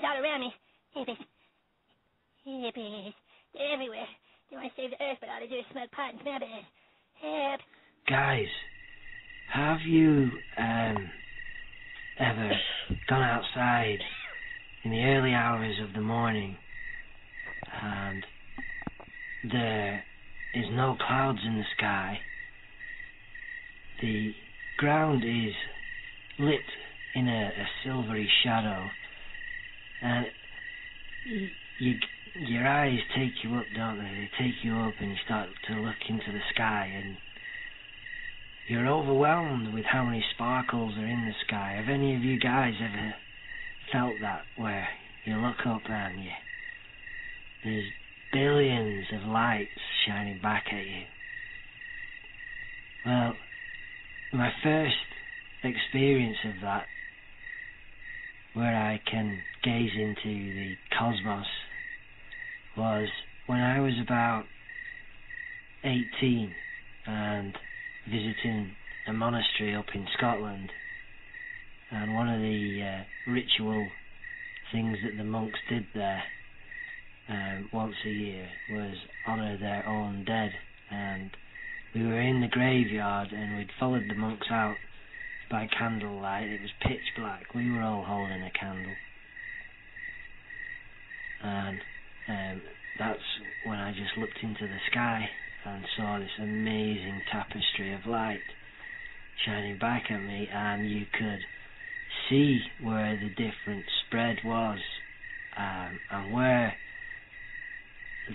hippies all around me. Hippies. They're everywhere. They want to save the earth, but all they do is smoke pot and smell bad. Help. Guys, have you ever gone outside in the early hours of the morning and there is no clouds in the sky? The ground is lit in a silvery shadow, and your eyes take you up, don't they? They take you up and you start to look into the sky, and you're overwhelmed with how many sparkles are in the sky. Have any of you guys ever felt that, where you look up and there's billions of lights shining back at you? Well, my first experience of that, where I can gaze into the cosmos, was when I was about 18 and visiting a monastery up in Scotland, and one of the ritual things that the monks did there once a year was honour their own dead. And we were in the graveyard and we'd followed the monks out by candlelight. It was pitch black. We were all holding a candle, and that's when I just looked into the sky and saw this amazing tapestry of light shining back at me, and you could see where the different spread was, and where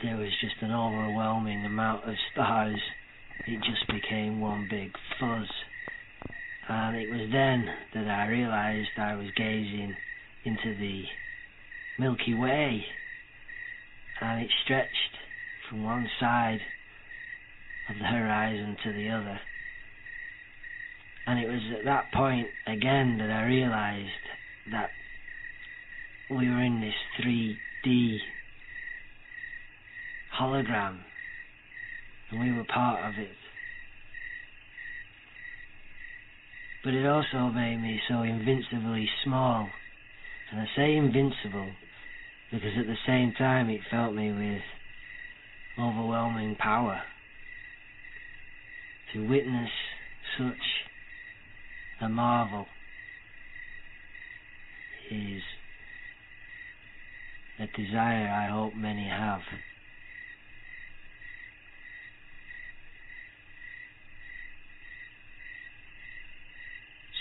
there was just an overwhelming amount of stars. It just became one big fuzz. And it was then that I realised I was gazing into the Milky Way, and it stretched from one side of the horizon to the other. And it was at that point again that I realised that we were in this 3D hologram, and we were part of it. But it also made me so invincibly small. And I say invincible because at the same time it filled me with overwhelming power. To witness such a marvel is a desire I hope many have.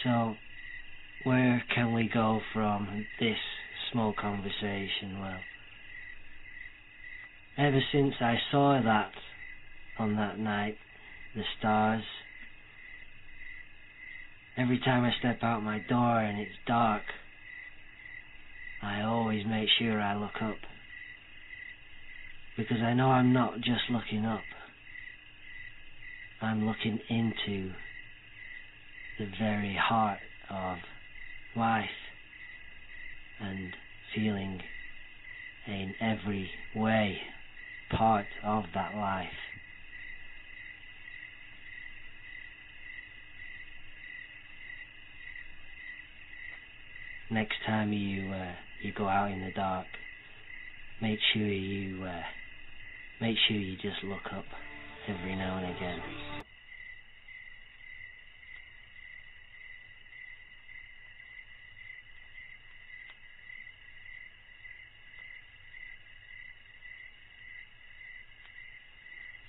So, where can we go from this small conversation? Well, ever since I saw that on that night, the stars, every time I step out my door and it's dark, I always make sure I look up, because I know I'm not just looking up, I'm looking into the very heart of life and feeling in every way part of that life. Next time you go out in the dark, make sure you just look up every now and again.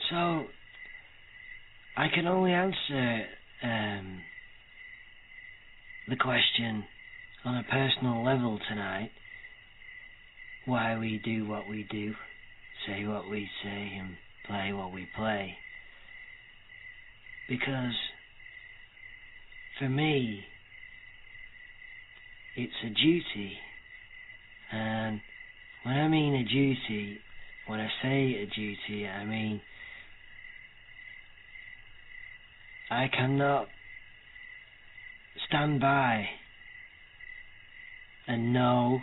So, I can only answer the question on a personal level tonight, why we do what we do, say what we say, and play what we play. Because, for me, it's a duty, and when I mean a duty, when I say a duty, I mean I cannot stand by and know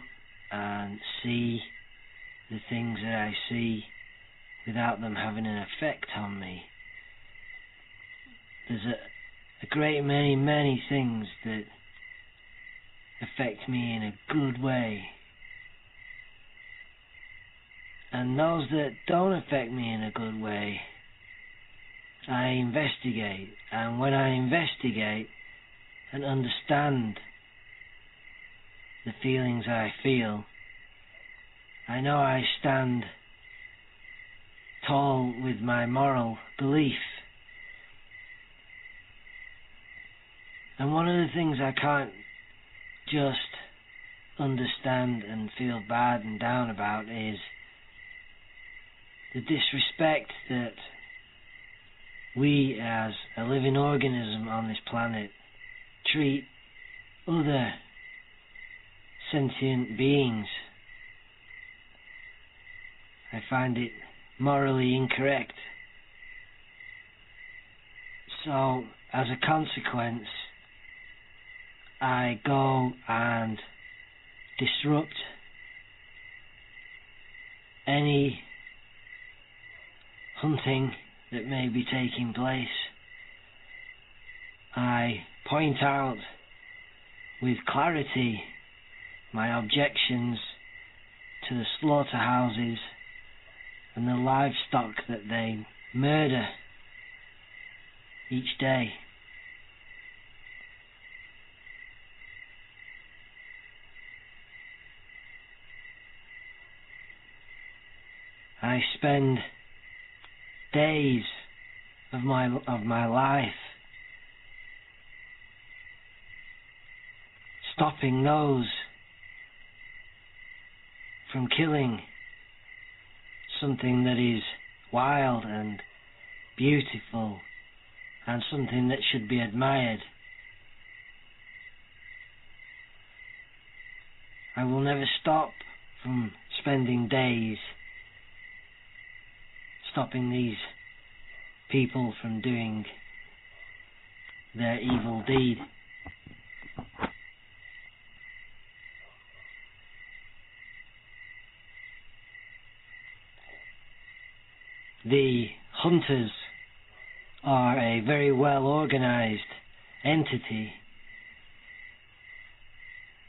and see the things that I see without them having an effect on me. There's a great many things that affect me in a good way And those that don't affect me in a good way, I investigate. And when I investigate and understand the feelings I feel, I know I stand tall with my moral belief. And one of the things I can't just understand and feel bad and down about is the disrespect that we as a living organism on this planet treat other sentient beings. I find it morally incorrect. So, as a consequence, I go and disrupt any hunting that may be taking place. I point out with clarity my objections to the slaughterhouses and the livestock that they murder each day. I spend days of my life stopping those from killing something that is wild and beautiful and something that should be admired. I will never stop from spending days stopping these people from doing their evil deed. The hunters are a very well organized entity,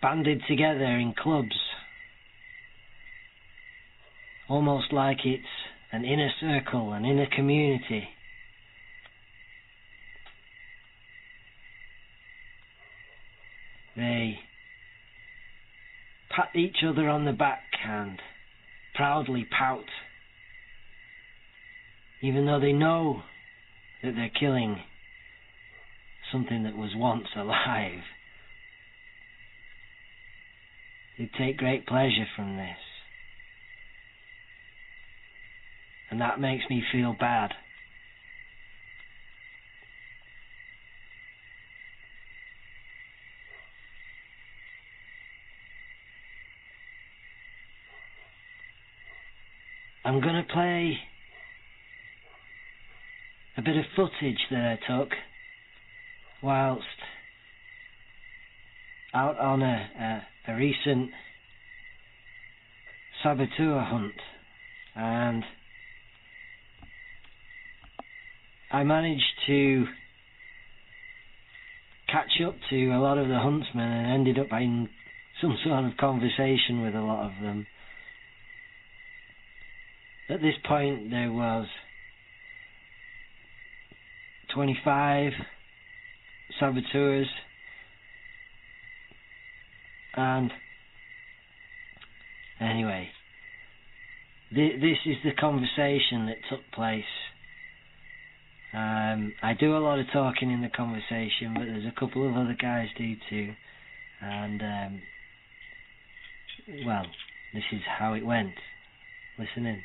banded together in clubs, almost like it's an inner circle, an inner community. They pat each other on the back and proudly pout, even though they know that they're killing something that was once alive. They take great pleasure from this. And that makes me feel bad. I'm going to play a bit of footage that I took whilst out on a recent saboteur hunt, and I managed to catch up to a lot of the huntsmen and ended up in some sort of conversation with a lot of them. At this point there was 25 saboteurs, and anyway, this is the conversation that took place. I do a lot of talking in the conversation, but there's a couple of other guys do too, and well, this is how it went. Listen in.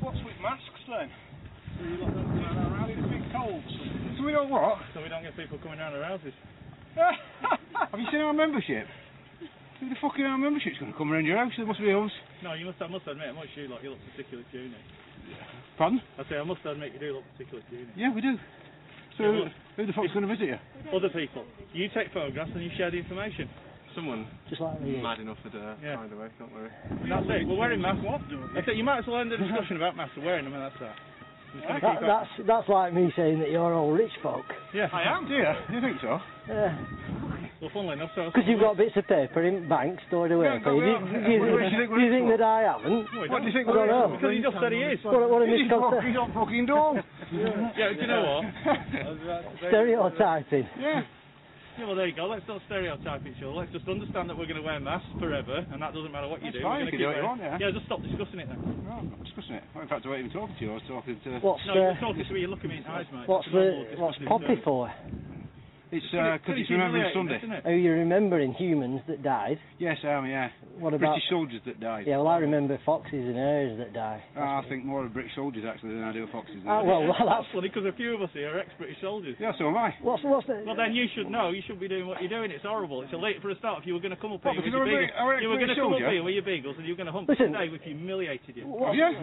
What's with masks then? So you lot don't come around our houses? It's a bit cold. So we don't what? So we don't get people coming around our houses. Have you seen our membership? Who the fuck in our membership's going to come around your house? It must be us. No, I must admit, much you look particularly puny. Pardon? I say, I must admit you do look particularly puny. Yeah, we do. So who the fuck's going to visit you? Other people. You take photographs and you share the information. someone Just like me. mad enough to Yeah. find a way, don't worry. And that's it. We're wearing masks. That's it. You might as well end the discussion about masks and wearing them, and that's that. That's like me saying that you're all rich folk. Yeah, I am. Do you think so? Yeah. Well, funnily enough, so. Because you've got bits of paper in bank stored away Yeah, for you. Do you think that I haven't? What do you think? I don't know. Because he just said he is. What a misconception. He's not fucking dumb. Yeah, do you know what? Stereotyping. Yeah. Yeah, well, there you go. Let's not stereotype each other. Let's just understand that we're going to wear masks forever, and that doesn't matter what you do. Fine, we're you can do what you want, yeah, just stop discussing it then. No, I'm not discussing it. Well, in fact, I wasn't even talking to you. I was talking to... What's No, you're talking to me. You're looking me in the eyes, mate. what's Poppy for? It's because it's Remembrance Sunday. Are you remembering humans that died? Yes, I am, yeah. What about... British soldiers that died. Yeah, well, I remember foxes and hares that die. I think more of British soldiers, actually, than I do of foxes. Well, That's funny, because a few of us here are ex-British soldiers. Yeah, so am I. What's the... Well, then you should know. You shouldn't be doing what you're doing. It's horrible. It's late for a start. If you were going to come up here with your beagles, you were going to come up here with your beagles, and you were going to hump Listen, today. We've humiliated you.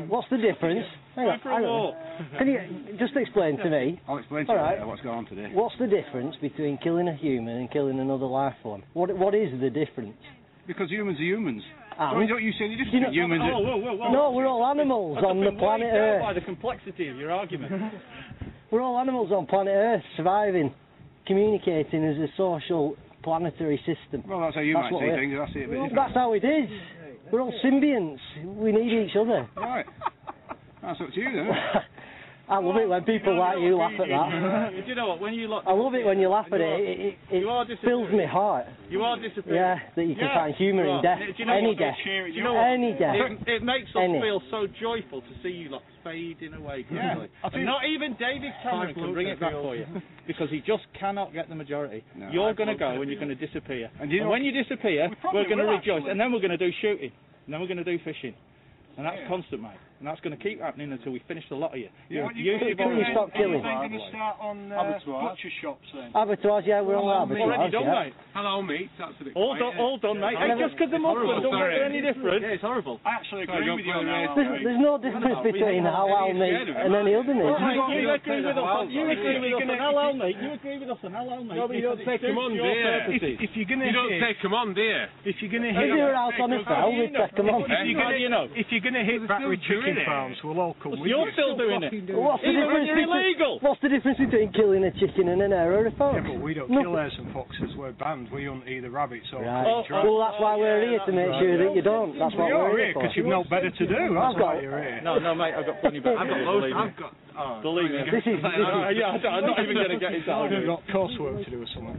What's the difference? Hang on, Going for a walk. Can you just explain to me? I'll explain to you Alright. what's going on today. What's the difference between killing a human and killing another life form? What is the difference? Because humans are humans. And? Don't you say you just think humans are... Whoa. No, we're all animals on the planet Earth. By the complexity of your argument. We're all animals on planet Earth, surviving, communicating as a social planetary system. Well, that's how you might what see we're- things. I see it a bit different. That's how it is. We're all symbionts. We need each other. Right. That's up to you, then. I love it when people like you laugh at that. Do you know what? When you look, I love it when you laugh at it. It fills my heart. You are disappearing. Yeah, that you can find humour in death. Do you know Any what? death. Do you know what? Any death. It makes us Any. feel so joyful to see you like fading away quickly. And not even David Cameron can bring it back for you because he just cannot get the majority. No. You're going to go and you're going to disappear. And when you disappear, we're going to will, rejoice, actually. and then we're going to do shooting, and then we're going to do fishing. And that's constant, mate. And that's going to keep happening until we finish the lot of you. Yeah. Can you stop killing? going to start on butcher shops then? Abattoirs, yeah, we're all Already abattoirs, done, yeah. mate. Hello, meat. That's a bit All done, mate. Hey, just because the Muslims don't make it any different. Yeah, it's horrible. I actually agree with you on that. There's no difference between halal meat and any other meat. You agree with us on halal meat. You agree with us on halal meat. No, but you don't take them on, do you? If you're going to You don't take them on, do you? If you're going to If hit... you were out on a fell, we'd take them on. How do you know? If you're going to hit back with chicken farms, we'll all come with You're you. still doing it. What's the Even when difference you're between- illegal. What's the difference between killing a chicken and an hare or a fox? Yeah, but we don't Nothing. kill hares and foxes. We're banned. We hunt either rabbits or Right. giraffe. Well, that's why we're here, to make sure that you don't. That's what You're we're here here for. because you've no better to do. That's why you're here. No, mate, I've got plenty better. I've got loads. Believe me. This is I'm not even going to get into that. You've got coursework to do or something.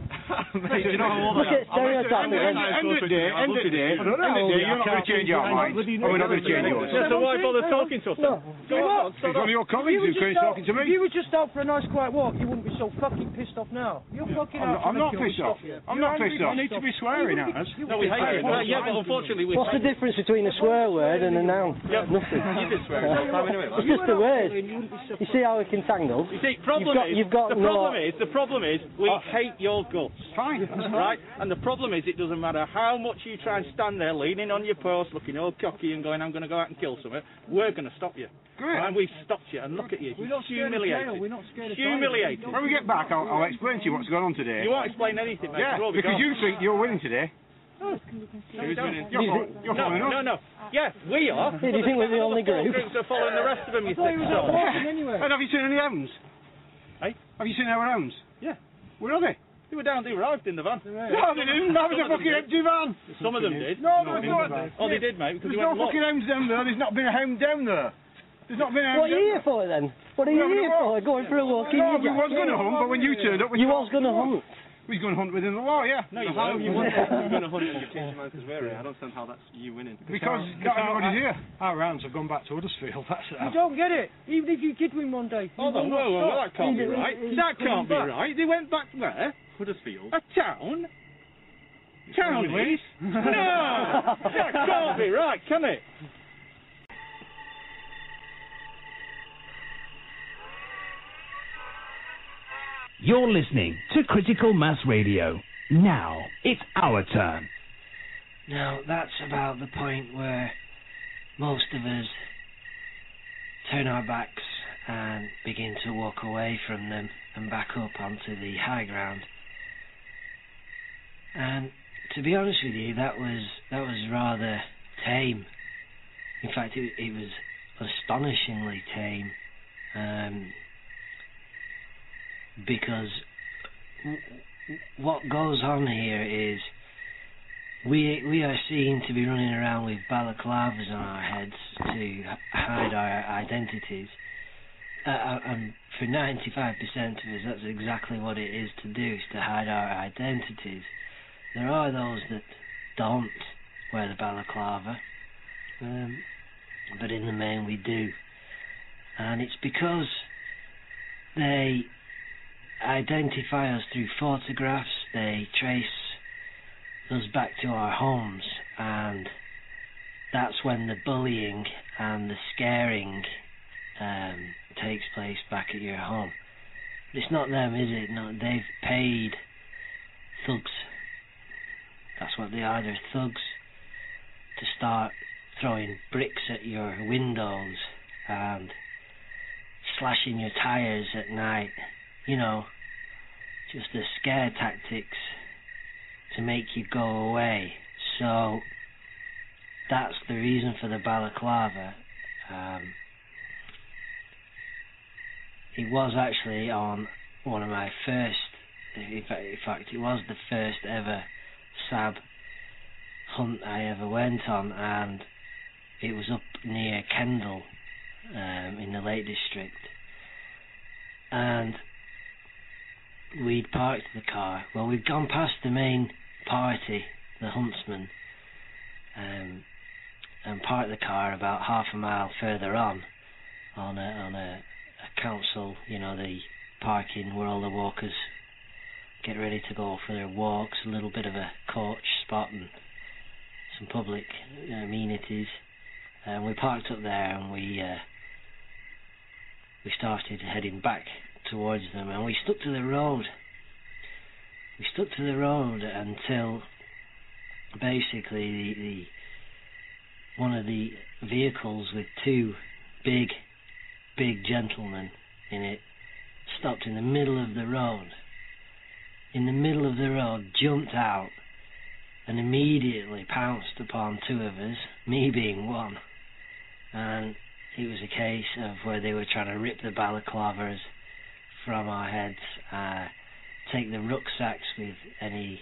You know how old look at stereotyping. End of the day, you're not going to change your mind. We're not going to change yours. So why bother talking to us? No. It's one of your colleagues who's talking to me. If you were just out for a nice quiet walk, you wouldn't be so fucking pissed off now. You're fucking out. I'm not pissed off. I'm not pissed off. I need to be swearing at us. No, we hate it. Yeah, but unfortunately we What's the difference between a swear word and a noun? Nothing. You did swear yourself anyway. It's just a word. You see how it can tangle? You see, the problem is we hate your guts. Fine. Right? And the problem is it doesn't matter how much you try and stand there leaning on your post, looking all cocky and going, I'm going to go out and kill someone, we're going to stop you. Great. And we've stopped you, and look at you. We're not scared of jail. Humiliated. We're not scared of Humiliated. When we get back, I'll explain to you what's going on today. You won't explain anything, mate. Yeah, We'll be because gone. you think you're winning today. No, we don't. You're following us. No. Yeah, we are. Yeah, do you think we're the only group? Groups are following the rest of them, you think so? anyway. And have you seen any hounds? Hey? Have you seen our hounds? Yeah. Where are they? They were down, they arrived in the van. No, they didn't. That was a fucking empty van. Some of them did. No, there's not. Oh, they did, mate, because There's they no went fucking hounds down there. There's not been a hound down there. There's not been a hound What are you here for then? What are you here for? Going for a walk in No, your we was going to hunt, but when you turned up, You was going to hunt. we was going to hunt within the law, yeah. No, you How weren't. you want you're going to hunt and you change your mind because we're here? I don't understand how that's you winning. Because not everybody's here. Our rounds have gone back to Huddersfield, that's it. You don't get it. Even if you did win one day. Hold on, whoa, that can't be right. That can't be right. They went back where? Huddersfield. A town? Counties? No! That can't be right, can it? You're listening to Critical Mass Radio. Now, it's our turn. Now, that's about the point where most of us turn our backs and begin to walk away from them and back up onto the high ground. And to be honest with you, that was rather tame. In fact, it was astonishingly tame, because what goes on here is we are seen to be running around with balaclavas on our heads to hide our identities, and for 95% of us, that's exactly what it is to do, is to hide our identities. There are those that don't wear the balaclava, but in the main we do, and it's because they identify us through photographs, they trace us back to our homes, and that's when the bullying and the scaring takes place back at your home. But it's not them, is it? No, they've paid thugs. That's what they are, they're thugs, to start throwing bricks at your windows and slashing your tyres at night. You know, just the scare tactics to make you go away. So that's the reason for the balaclava. It was actually on one of my first, in fact it was the first ever SAB hunt I ever went on, and it was up near Kendal in the Lake District, and we'd parked the car. Well, we'd gone past the main party, the huntsman, and parked the car about half a mile further on a council, you know, the parking where all the walkers get ready to go for their walks, a little bit of a coach spot and some public amenities. And we parked up there, and we started heading back towards them, and we stuck to the road. We stuck to the road until basically the one of the vehicles with two big gentlemen in it stopped in the middle of the road. In the middle of the road, jumped out and immediately pounced upon two of us, me being one. And it was a case of where they were trying to rip the balaclavas from our heads, take the rucksacks with any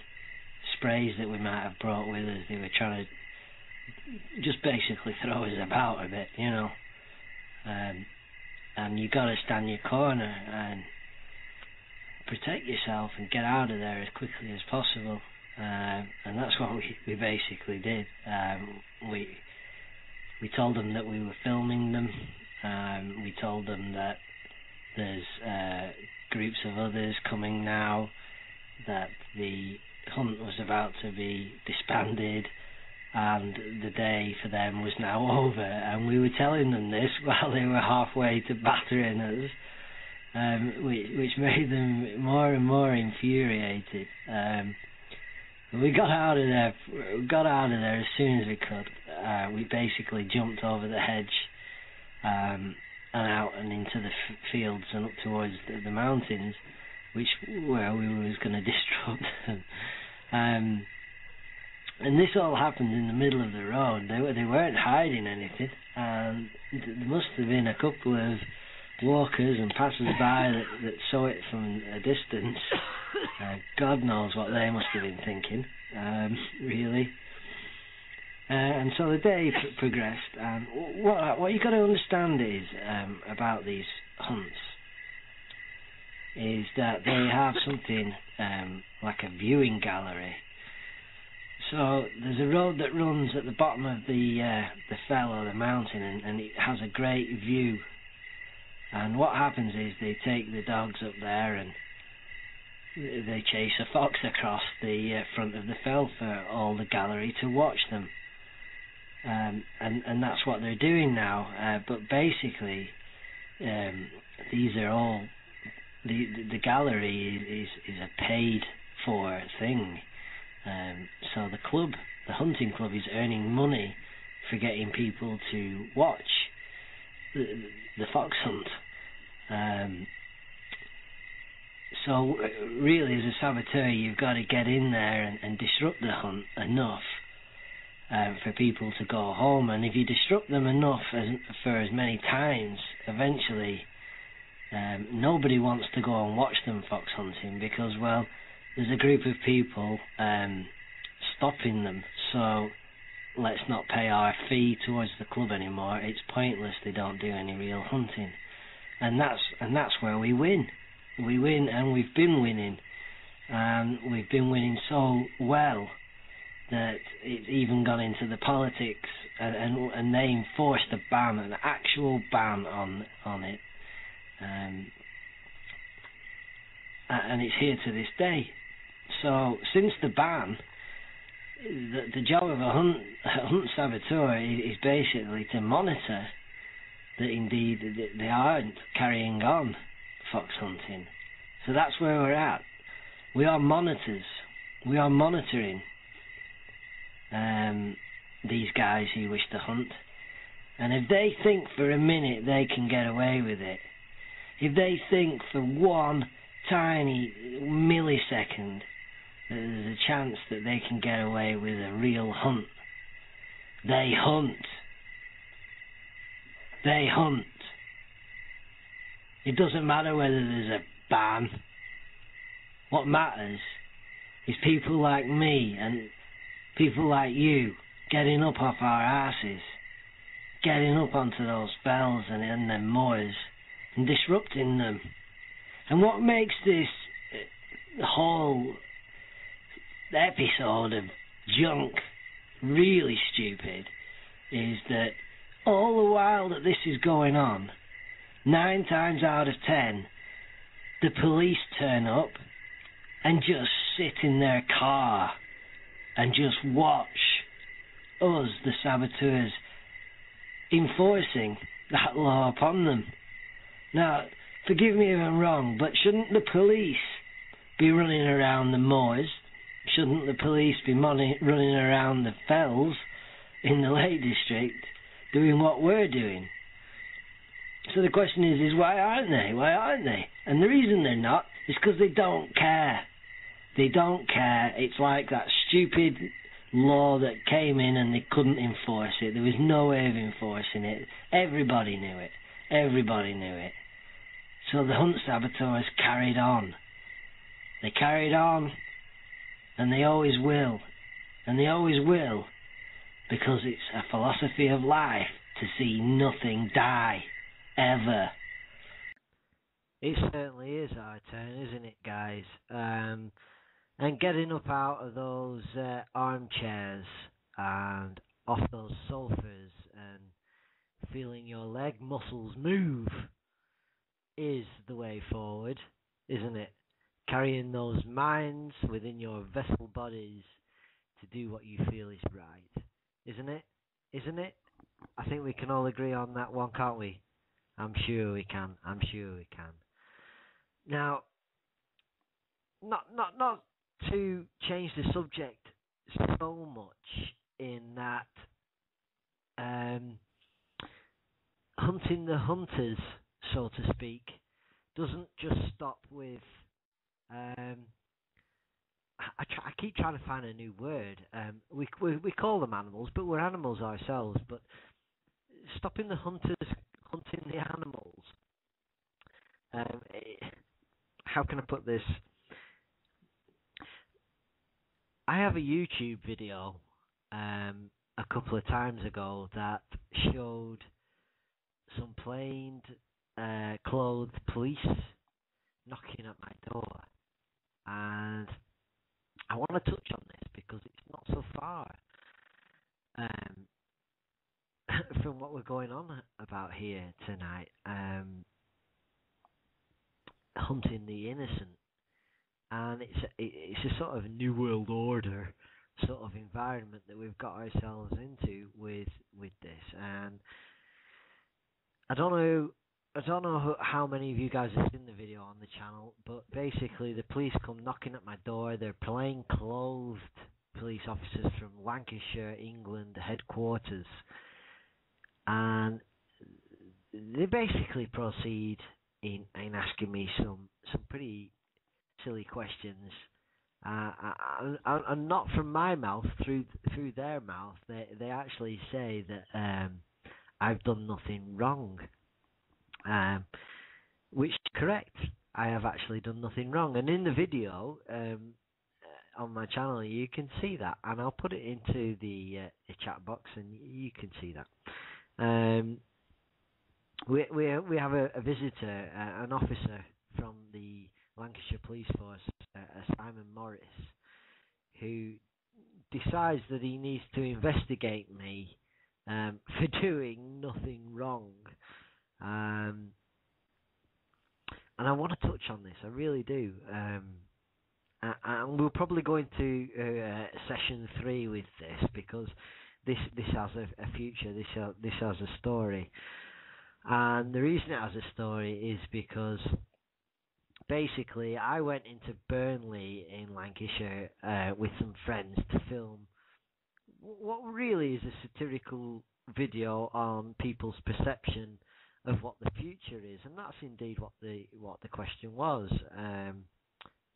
sprays that we might have brought with us. They were trying to just basically throw us about a bit, you know. And you got to stand your corner and protect yourself and get out of there as quickly as possible. And that's what we basically did. We told them that we were filming them. We told them that there's groups of others coming now, that the hunt was about to be disbanded, and the day for them was now over. And we were telling them this while they were halfway to battering us, which made them more and more infuriated. We got out of there. As soon as we could. We basically jumped over the hedge and out and into the fields and up towards the mountains, where we was going to disrupt them. And this all happened in the middle of the road. They weren't hiding anything. There must have been a couple of walkers and passers-by that saw it from a distance. God knows what they must have been thinking, really. And so the day progressed, and what you got to understand is about these hunts is that they have something like a viewing gallery. So there's a road that runs at the bottom of the fell or the mountain, and it has a great view. And what happens is they take the dogs up there and they chase a fox across the front of the fell for all the gallery to watch them. And that's what they're doing now. But basically, these are all the gallery is a paid for thing. So the hunting club, is earning money for getting people to watch the fox hunt. So really, as a saboteur, you've got to get in there and disrupt the hunt enough for people to go home. And if you disrupt them enough for as many times, eventually nobody wants to go and watch them fox hunting because, well, there's a group of people stopping them. So let's not pay our fee towards the club anymore. It's pointless. They don't do any real hunting, and that's where we win. We win, and we've been winning. We've been winning so well that it's even gone into the politics, and they enforced a ban, an actual ban on it, and it's here to this day. So since the ban, the job of a hunt saboteur is basically to monitor that indeed they aren't carrying on fox hunting. So that's where we're at. We are monitors. We are monitoring these guys who wish to hunt. And if they think for a minute they can get away with it, if they think for one tiny millisecond that there's a chance that they can get away with a real hunt, they hunt. They hunt. It doesn't matter whether there's a ban. What matters is people like me and people like you getting up off our asses, getting up onto those fells and them moors and disrupting them. And what makes this whole episode of junk really stupid is that all the while that this is going on, 9 times out of 10, the police turn up and just sit in their car and just watch us, the saboteurs, enforcing that law upon them. Now, forgive me if I'm wrong, but shouldn't the police be running around the moors? Shouldn't the police be running around the fells in the Lake District doing what we're doing? So the question is why aren't they? Why aren't they? And the reason they're not is because they don't care. They don't care. It's like that stupid law that came in and they couldn't enforce it. There was no way of enforcing it. Everybody knew it. Everybody knew it. So the hunt saboteurs carried on. They carried on, and they always will. And they always will, because it's a philosophy of life to see nothing die. Ever. It certainly is our turn, isn't it, guys? And getting up out of those armchairs and off those sofas and feeling your leg muscles move is the way forward, isn't it? Carrying those minds within your vessel bodies to do what you feel is right, isn't it? Isn't it? I think we can all agree on that one, can't we? I'm sure we can. I'm sure we can. Now, not to change the subject so much in that hunting the hunters, so to speak, doesn't just stop with I keep trying to find a new word. We call them animals, but we're animals ourselves. But stopping the hunters hunting the animals. How can I put this? I have a YouTube video a couple of times ago that showed some plain clothed police knocking at my door, and I want to touch on this because it's not so far from what we're going on about here tonight. Hunting the innocent, and it's a sort of new world order sort of environment that we've got ourselves into with this. And I don't know how many of you guys have seen the video on the channel, but basically the police come knocking at my door. They're plain clothed police officers from Lancashire, England headquarters, and they basically proceed in asking me some pretty silly questions. And not from my mouth, through their mouth. They actually say that I've done nothing wrong, which is correct. I have actually done nothing wrong, and in the video on my channel you can see that, and I'll put it into the chat box, and you can see that. We have a visitor, an officer from the Lancashire Police Force, Simon Morris, who decides that he needs to investigate me for doing nothing wrong. And I want to touch on this, I really do. And we'll probably go into session 3 with this, because this has a future, this has a story. And the reason it has a story is because basically I went into Burnley in Lancashire with some friends to film what really is a satirical video on people's perception of what the future is, and that's indeed what the question was.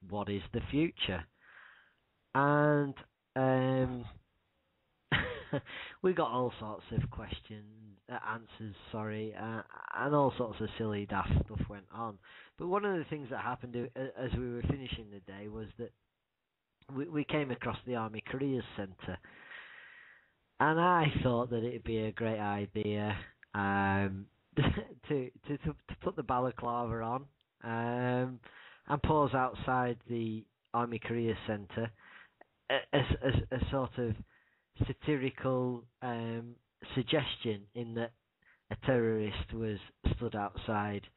What is the future? And we got all sorts of answers, and all sorts of silly daft stuff went on. But one of the things that happened as we were finishing the day was that we came across the Army Careers Centre, and I thought that it'd be a great idea to put the balaclava on and pause outside the Army Careers Centre as a sort of satirical suggestion, in that a terrorist was stood outside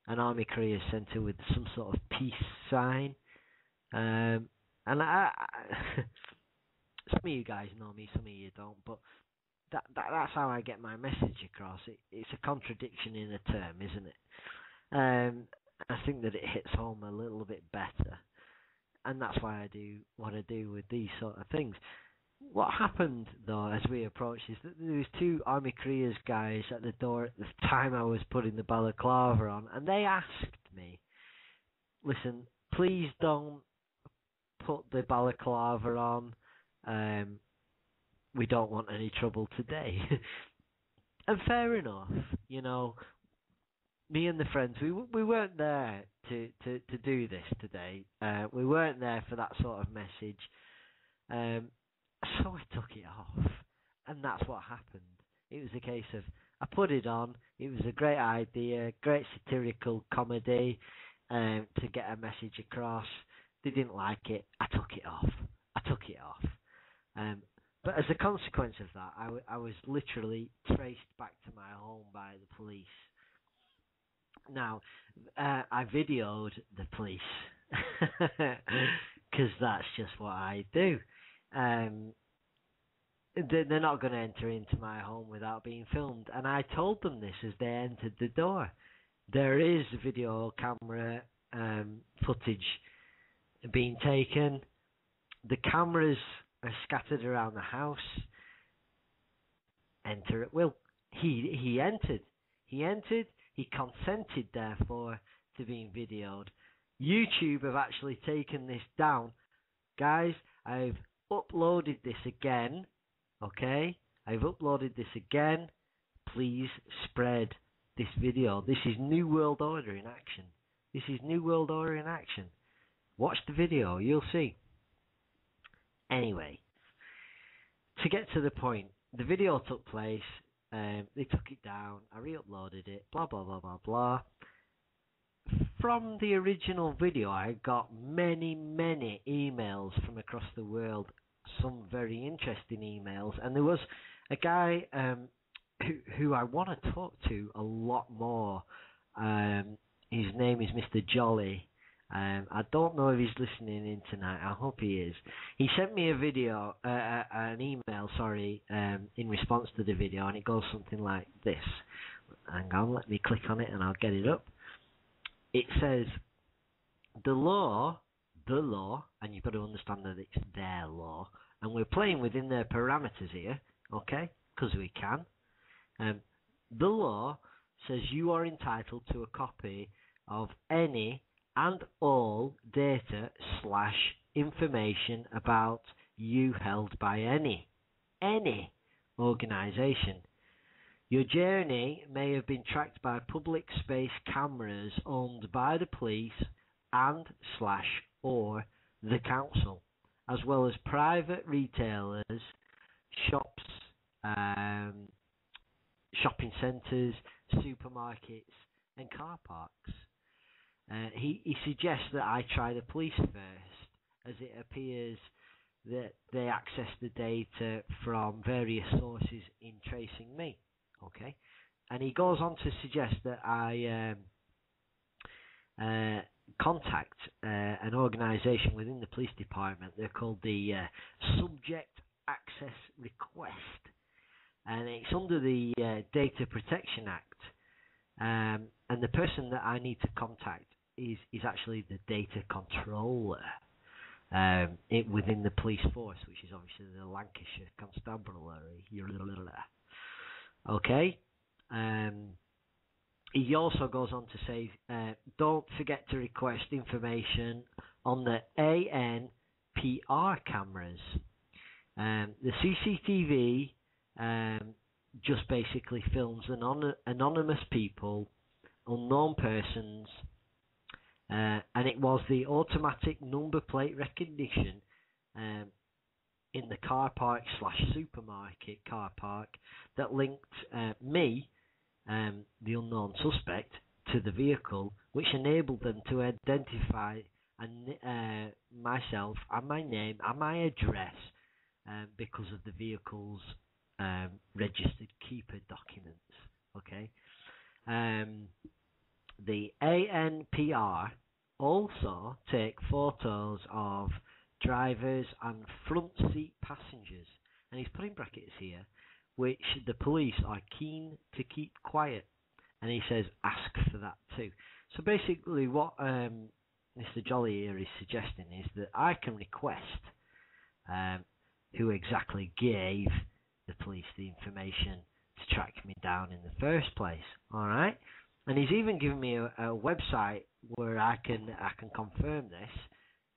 an Army Careers Centre with some sort of peace sign. And I some of you guys know me, some of you don't, but that's how I get my message across. It's a contradiction in a term, isn't it? I think that it hits home a little bit better, and that's why I do what I do with these sort of things. What happened, though, as we approached, is that there was 2 Army Careers guys at the door at the time I was putting the balaclava on, and they asked me, listen, please don't put the balaclava on, we don't want any trouble today. And fair enough, you know, me and the friends, we weren't there to do this today. We weren't there for that sort of message. So I took it off, and that's what happened. It was a case of, I put it on, it was a great idea, great satirical comedy to get a message across. They didn't like it, I took it off. But as a consequence of that, I was literally traced back to my home by the police. Now, I videoed the police, because that's just what I do. They're not going to enter into my home without being filmed, and I told them this as they entered the door. There is video camera footage being taken. The cameras are scattered around the house. Enter at will. He entered. He consented, therefore, to being videoed. YouTube have actually taken this down. Guys, I've uploaded this again. Okay? I've uploaded this again. Please spread this video. This is New World Order in action. Watch the video. You'll see. Anyway, to get to the point, the video took place. They took it down. I re-uploaded it. Blah, blah, blah, blah, blah. From the original video, I got many, many emails from across the world. Some very interesting emails. And there was a guy who I want to talk to a lot more. His name is Mr. Jolly. I don't know if he's listening in tonight. I hope he is. He sent me a video, an email, in response to the video, and it goes something like this. Hang on, let me click on it and I'll get it up. It says, the law, and you've got to understand that it's their law, and we're playing within their parameters here, okay, because we can. The law says you are entitled to a copy of any and all data / information about you held by any organisation. Your journey may have been tracked by public space cameras owned by the police and / or the council, as well as private retailers, shops, shopping centres, supermarkets and car parks. He suggests that I try the police first, as it appears that they access the data from various sources in tracing me. Okay, and he goes on to suggest that I contact an organisation within the police department. They're called the Subject Access Request, and it's under the Data Protection Act. And the person that I need to contact is actually the data controller within the police force, which is obviously the Lancashire Constabulary. Okay. He also goes on to say, don't forget to request information on the ANPR cameras. The CCTV just basically films anonymous people, unknown persons, and it was the automatic number plate recognition in the car park / supermarket car park that linked me, the unknown suspect, to the vehicle, which enabled them to identify myself and my name and my address because of the vehicle's registered keeper documents. Okay. The ANPR also take photos of drivers and front seat passengers, and he's put in brackets here, which the police are keen to keep quiet, and he says ask for that too. So basically what Mr. Jolly here is suggesting is that I can request who exactly gave the police the information to track me down in the first place. Alright? And he's even given me a website where I can confirm this,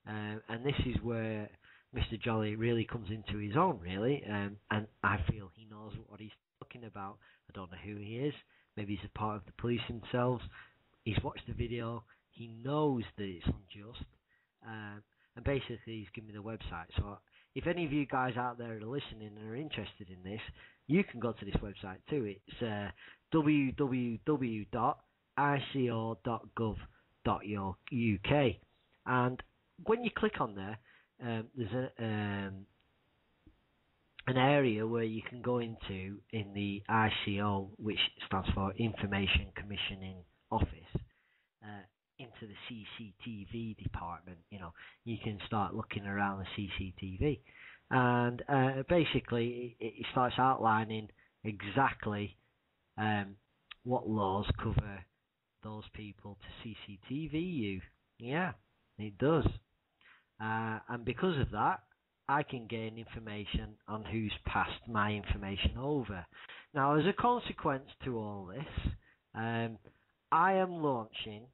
and this is where Mr. Jolly really comes into his own, really, and I feel he knows what he's talking about. I don't know who he is. Maybe he's a part of the police themselves. He's watched the video. He knows that it's unjust, and basically he's given me the website. So if any of you guys out there are listening and are interested in this, you can go to this website too. It's www.ico.gov.uk, and when you click on there, there's an area where you can go into in the ICO, which stands for Information Commissioning Office, into the CCTV department. You know, you can start looking around the CCTV, and basically it starts outlining exactly what laws cover those people to CCTV you. Yeah, it does. And because of that, I can gain information on who's passed my information over. Now, as a consequence to all this, I am launching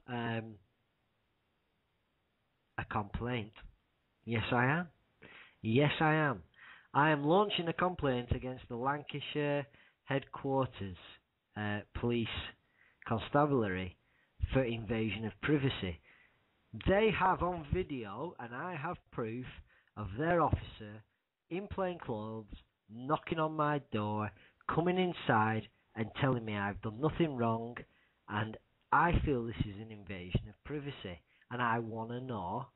a complaint. Yes, I am. Yes, I am. I am launching a complaint against the Lancashire Headquarters Police Constabulary for invasion of privacy. They have on video, and I have proof, of their officer in plain clothes knocking on my door, coming inside and telling me I've done nothing wrong, and I feel this is an invasion of privacy, and I want to know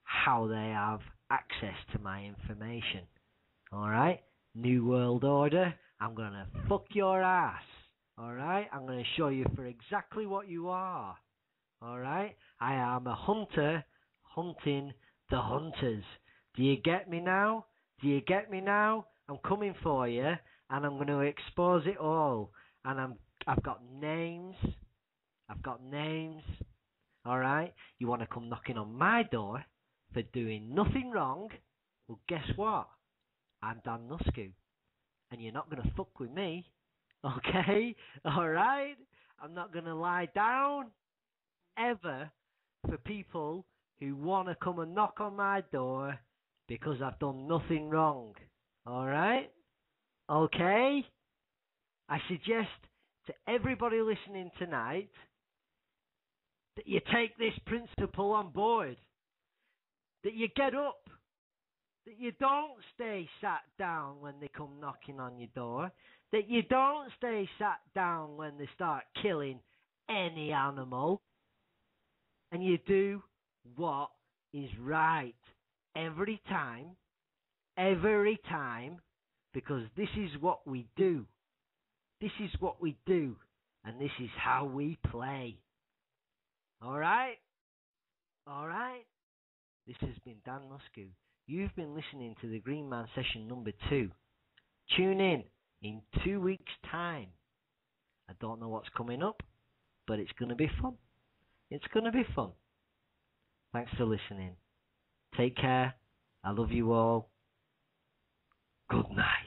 how they have access to my information. Alright? New World Order, I'm going to fuck your ass. Alright? I'm going to show you for exactly what you are. Alright? I am a hunter hunting the hunters. Do you get me now? Do you get me now? I'm coming for you, and I'm going to expose it all. And I've got names. I've got names. Alright? You want to come knocking on my door for doing nothing wrong? Well, guess what? I'm Dan Nusku, and you're not going to fuck with me. Okay? Alright? I'm not going to lie down. ever for people who want to come and knock on my door because I've done nothing wrong. Alright? Okay? I suggest to everybody listening tonight that you take this principle on board. That you get up. That you don't stay sat down when they come knocking on your door. That you don't stay sat down when they start killing any animal. And you do what is right every time, because this is what we do. This is what we do, and this is how we play. Alright? Alright? This has been Dan Muscu. You've been listening to the Greenman Session number 2. Tune in 2 weeks' time. I don't know what's coming up, but it's going to be fun. It's going to be fun. Thanks for listening. Take care. I love you all. Good night.